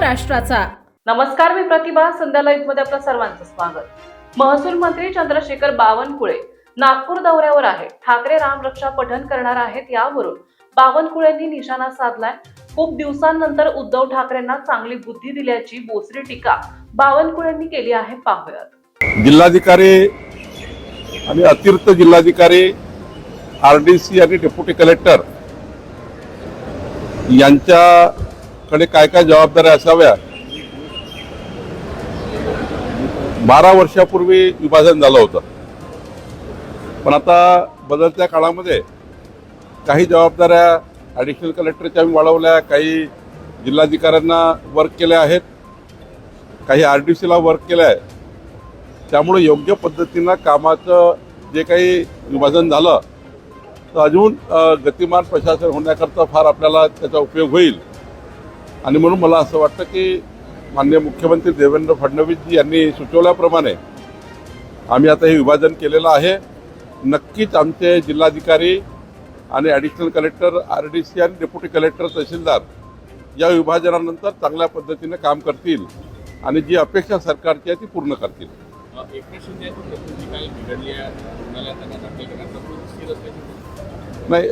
महाराष्ट्राचा। नमस्कार, मी प्रतिभा. संध्या लाईव्ह मध्ये आपलं सर्वांचं स्वागत। महसूल मंत्री चंद्रशेखर बावनकुळे नागपूर दौऱ्यावर आहेत। ठाकरे रामरक्षा पठण करणार आहेत, यावरून बावनकुळेंनी निशाणा साधलाय। खूप दिवसांनंतर उद्धव ठाकरेंना चांगली बुद्धी दिल्याची बोचरी टीका बावनकुळेंनी केली आहे, पाहूयात। जिल्हाधिकारी आणि अतिरिक्त जिल्हाधिकारी, आरडीसी आणि डेप्युटी कलेक्टर यांच्याकडे काय काय जबाबदाऱ्या असाव्या। 12 वर्षापूर्वी विभाजन झालं होतं, पण आता बदलत्या काळामध्ये काही जबाबदाऱ्या ॲडिशनल कलेक्टरच्या वाढवल्या, काही जिल्हाधिकाऱ्यांना वर्क केल्या आहेत, काही आरडीसीला वर्क केलं आहे। त्यामुळे योग्य पद्धतीनं कामाचं जे काही विभाजन झालं तर अजून गतिमान प्रशासन होण्याकरता फार आपल्याला त्याचा उपयोग होईल। आणि म्हणून मला असं वाटतं की माननीय मुख्यमंत्री देवेंद्र फडणवीसजी यांनी सुचवल्याप्रमाणे आम्ही आता हे विभाजन केलेलं आहे। नक्कीच आमचे जिल्हाधिकारी आणि ॲडिशनल कलेक्टर, आरडीसी आणि डेप्युटी कलेक्टर, तहसीलदार या विभाजनानंतर चांगल्या पद्धतीने काम करतील आणि जी अपेक्षा सरकारची आहे ती पूर्ण करतील। नाही,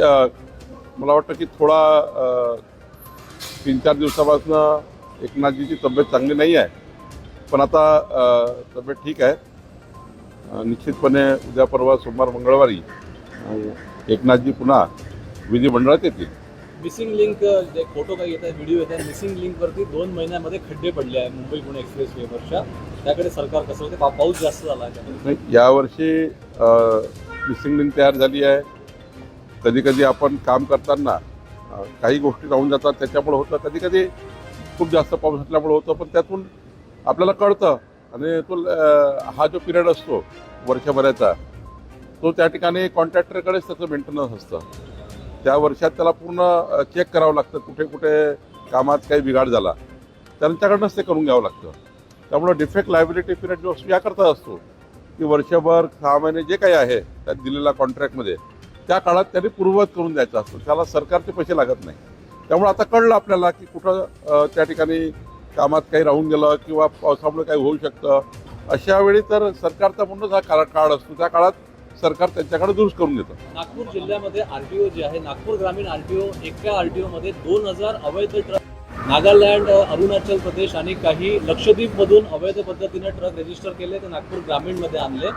मला वाटतं की थोडा 3-4 दिवसापासून एकनाथजीची तब्येत चांगली नाही आहे, पण आता तब्येत ठीक आहे। निश्चितपणे उद्या, परवा, सोमवार, मंगळवारी एकनाथजी पुन्हा विधिमंडळात येतील। मिसिंग लिंक जे फोटो काही येतात, व्हिडिओ येतात, मिसिंग लिंकवरती 2 महिन्यामध्ये खड्डे पडले आहे मुंबई पुणे एक्सप्रेसवेवरच्या। त्याकडे सरकार कसं होते, पाऊस जास्त झाला आहे। यावर्षी मिसिंग लिंक तयार झाली आहे। कधी कधी आपण काम करताना काही गोष्टी राहून जातात, त्याच्यामुळे होतं। कधी कधी खूप जास्त पाऊस असल्यामुळे होतं, पण त्यातून आपल्याला कळतं। आणि तो हा जो पिरियड असतो वर्षभराचा, तो त्या ठिकाणी कॉन्ट्रॅक्टरकडेच त्याचं मेंटेनन्स असतं। त्या वर्षात त्याला पूर्ण चेक करावं लागतं, कुठे कुठे कामात काही बिघाड झाला त्यांच्याकडनंच ते करून घ्यावं लागतं। त्यामुळे डिफेक्ट लायबिलिटी पिरियड जो असतो याकरता असतो की वर्षभर 6 महिने जे काही आहे त्यात दिलेल्या कॉन्ट्रॅक्टमध्ये त्या काळात त्यांनी पूर्ववत करून द्यायचा असतो, त्याला सरकारचे पैसे लागत नाही। त्यामुळे आता कळलं आपल्याला की कुठं त्या ठिकाणी कामात काही राहून गेलं किंवा पावसामुळे काही होऊ शकतं। अशा वेळी तर सरकारचा म्हणूनच हा काळ असतो, त्या काळात सरकार त्यांच्याकडे दुरुस्त करून देतं। नागपूर जिल्ह्यामध्ये आरटीओ जे आहे, नागपूर ग्रामीण आरटीओ, एका आरटीओ मध्ये 2000 अवैध ट्रक, नागालँड, अरुणाचल प्रदेश आणि काही लक्षद्वीप मधून अवैध पद्धतीने ट्रक रजिस्टर केले, ते नागपूर ग्रामीण मध्ये आणले।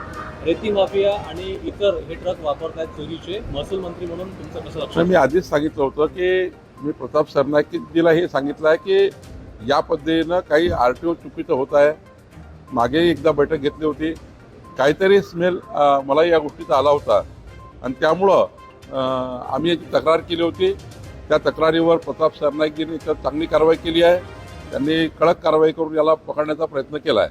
रेती माफिया आणि इतर हे ट्रक वापरतात चोरीचे। महसूल मंत्री म्हणून तुमचं कसं लक्ष? मी आधीच सांगितलं होतं की मी प्रताप सरनाईकजीला हे सांगितलं आहे की या पद्धतीनं काही आरटीओ चुकीचं होत आहे। मागे एकदा बैठक घेतली होती, काहीतरी स्मेल मलाही या गोष्टीचा आला होता आणि त्यामुळं आम्ही याची तक्रार केली होती। त्या तक्रारीवर प्रताप सरनाईकजींनी चांगली कारवाई केली आहे, त्यांनी कडक कारवाई करून याला पकडण्याचा प्रयत्न केला आहे।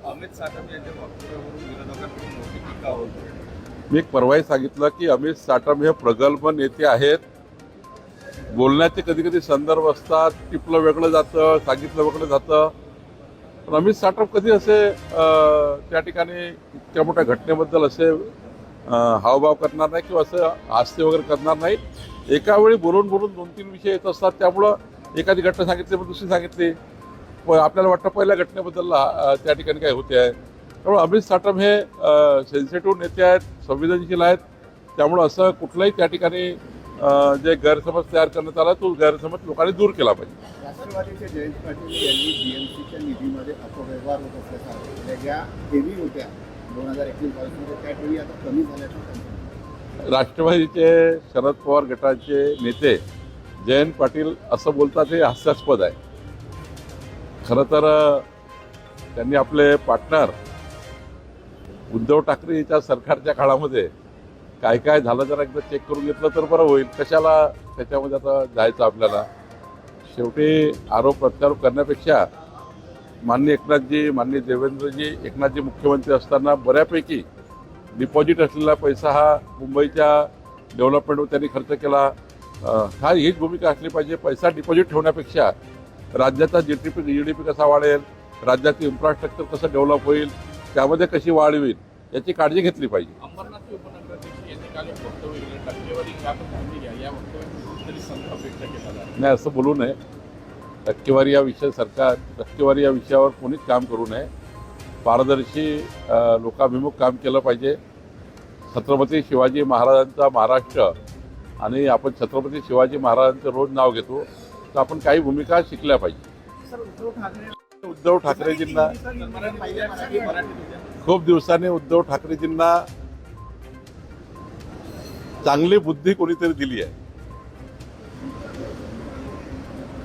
अमित साटम यांच्या वक्तव्यावरून विरोधकांकडून मोठी टीका होती। मी एक परवाही सांगितलं की अमित साटम हे प्रगल्भ नेते आहेत। बोलण्याचे कधी कधी संदर्भ असतात, टिपलं वेगळं जातं, सांगितलं वेगळं जातं, पण अमित साटम कधी असे त्या ठिकाणी इतक्या मोठ्या घटनेबद्दल असे हावभाव करणार नाही किंवा असं हास्य वगैरे करणार नाही। एका वेळी बोलून 2-3 विषय येत असतात, त्यामुळं एखादी घटना सांगितली पण दुसरी सांगितली, आपल्याला वाटतं पहिल्या घटनेबद्दल त्या ठिकाणी काय होते आहे। त्यामुळे अमित साटम हे सेन्सिटिव्ह नेते आहेत, संवेदनशील आहेत। त्यामुळं असं कुठलंही त्या ठिकाणी जे गैरसमज तयार करण्यात आला तो गैरसमज लोकांनी दूर केला पाहिजे। राष्ट्रवादीचे जयंत पाटील यांनी बीएमसीच्या निधीमध्ये अपव्यवहार होत असल्याचा ज्या ठेवी होत्या 2021-22 मध्ये, त्या ठेवी आता कमी झाल्याचं राष्ट्रवादीचे शरद पवार गटाचे नेते जयंत पाटील असं बोलतात हे हास्यास्पद आहे। खरं तर त्यांनी आपले पार्टनर उद्धव ठाकरेच्या सरकारच्या काळामध्ये काय काय झालं जरा एकदा चेक करून घेतलं तर बरं होईल। कशाला त्याच्यामध्ये आता जायचं आपल्याला? शेवटी आरोप प्रत्यारोप करण्यापेक्षा माननीय एकनाथजी, माननीय देवेंद्रजी, एकनाथजी मुख्यमंत्री असताना बऱ्यापैकी डिपॉझिट असलेला पैसा हा मुंबईच्या डेव्हलपमेंटवर त्यांनी खर्च केला। हीच भूमिका असली पाहिजे। पैसा डिपॉझिट ठेवण्यापेक्षा राज्याचा जीडीपी कसा वाढेल, राज्याचं इन्फ्रास्ट्रक्चर कसं डेव्हलप होईल, त्यामध्ये कशी वाढ होईल याची काळजी घेतली पाहिजे। अंबरनाथचे उपनगराध्यक्ष यांनी काल एक वक्तव्य केलं, टक्केवारी या पद्धतीने घ्या, या वक्तव्यात कुठेतरी संताप व्यक्त केला जातो। नाही, असं बोलू नये। टक्केवारी या टक्केवारी या विषयावर कोणीच काम करू नये. पारदर्शी लोकाभिमुख काम केलं पाहिजे. छत्रपती शिवाजी महाराजांचा महाराष्ट्र आणि आपण छत्रपती शिवाजी महाराजांचं रोज नाव घेतो, तर आपण काही भूमिका शिकल्या पाहिजे. उद्धव ठाकरेजींना खूप दिवसांनी उद्धव ठाकरेजींना चांगली बुद्धी कोणीतरी दिली आहे.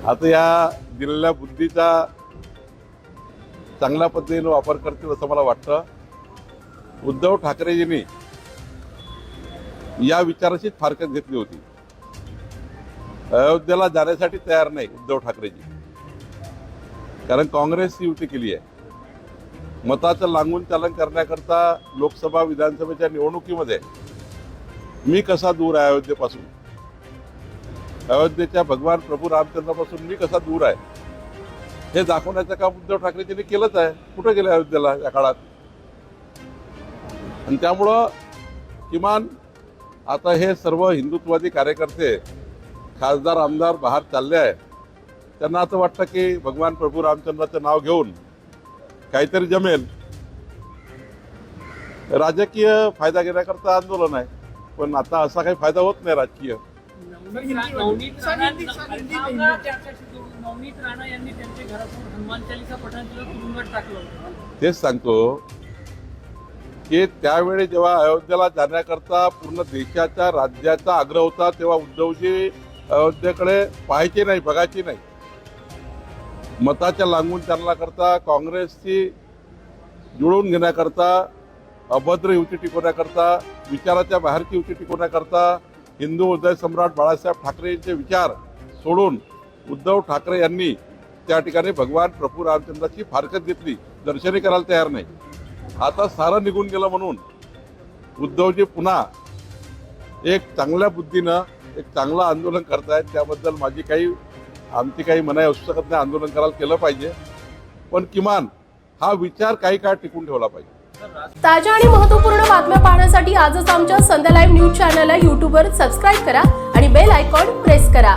आता या दिलेल्या बुद्धीचा चांगल्या पद्धतीने वापर करतील असं मला वाटतं. उद्धव ठाकरेजींनी या विचाराशीच फारकत घेतली होती. अयोध्येला जाण्यासाठी तयार नाही उद्धव ठाकरेजी, कारण काँग्रेसची युती केली आहे. मताचं लांघून चालन करण्याकरता लोकसभा विधानसभेच्या निवडणुकीमध्ये मी कसा दूर आहे अयोध्येपासून, अयोध्येच्या भगवान प्रभू रामचंद्रापासून मी कसा दूर आहे हे दाखवण्याचं काम उद्धव ठाकरेजींनी केलंच आहे. कुठं गेले अयोध्येला या काळात? आणि त्यामुळं किमान आता हे सर्व हिंदुत्ववादी कार्यकर्ते, खासदार आमदार बाहेर चालले आहेत. त्यांना असं वाटतं की भगवान प्रभू रामचंद्राचं नाव घेऊन काहीतरी जमेल. राजकीय फायदा घेण्याकरता आंदोलन आहे, पण आता असा काही फायदा होत नाही राजकीय. नवनीत राणा यांनी त्यांच्या घरासमोर हनुमान चालीसा पठण केलं, तुरुंगात टाकलं. तेच सांगतो की त्यावेळी जेव्हा अयोध्येला जाण्याकरता पूर्ण देशाच्या राज्याचा आग्रह होता, तेव्हा उद्धवजी अयोध्येकडे पाहायचे नाही, बघायचे नाही. मताच्या लांघून चालण्याकरता, काँग्रेसची जुळवून घेण्याकरता, अभद्र युती टिकवण्याकरता, विचाराच्या बाहेरची युती टिकवण्याकरता हिंदू हृदय सम्राट बाळासाहेब ठाकरेंचे विचार सोडून उद्धव ठाकरे यांनी त्या ठिकाणी भगवान प्रभू रामचंद्राची फारकत घेतली. दर्शनी करायला तयार नाही. आता सारं निघून गेलं म्हणून उद्धवजी पुन्हा एक चांगल्या बुद्धीनं एक चांगलं आंदोलन करतायत. त्याबद्दल आमची काही मनाई असू शकत नाही. आंदोलन करायला केलं पाहिजे, पण किमान हा विचार काही काळ टिकून ठेवला पाहिजे. ताज्या आणि महत्त्वपूर्ण बातम्या पाहण्यासाठी आजच आमच्या संध्या लाईव्ह न्यूज चॅनलला यूट्यूबवर सबस्क्राईब करा आणि बेल आयकॉन प्रेस करा.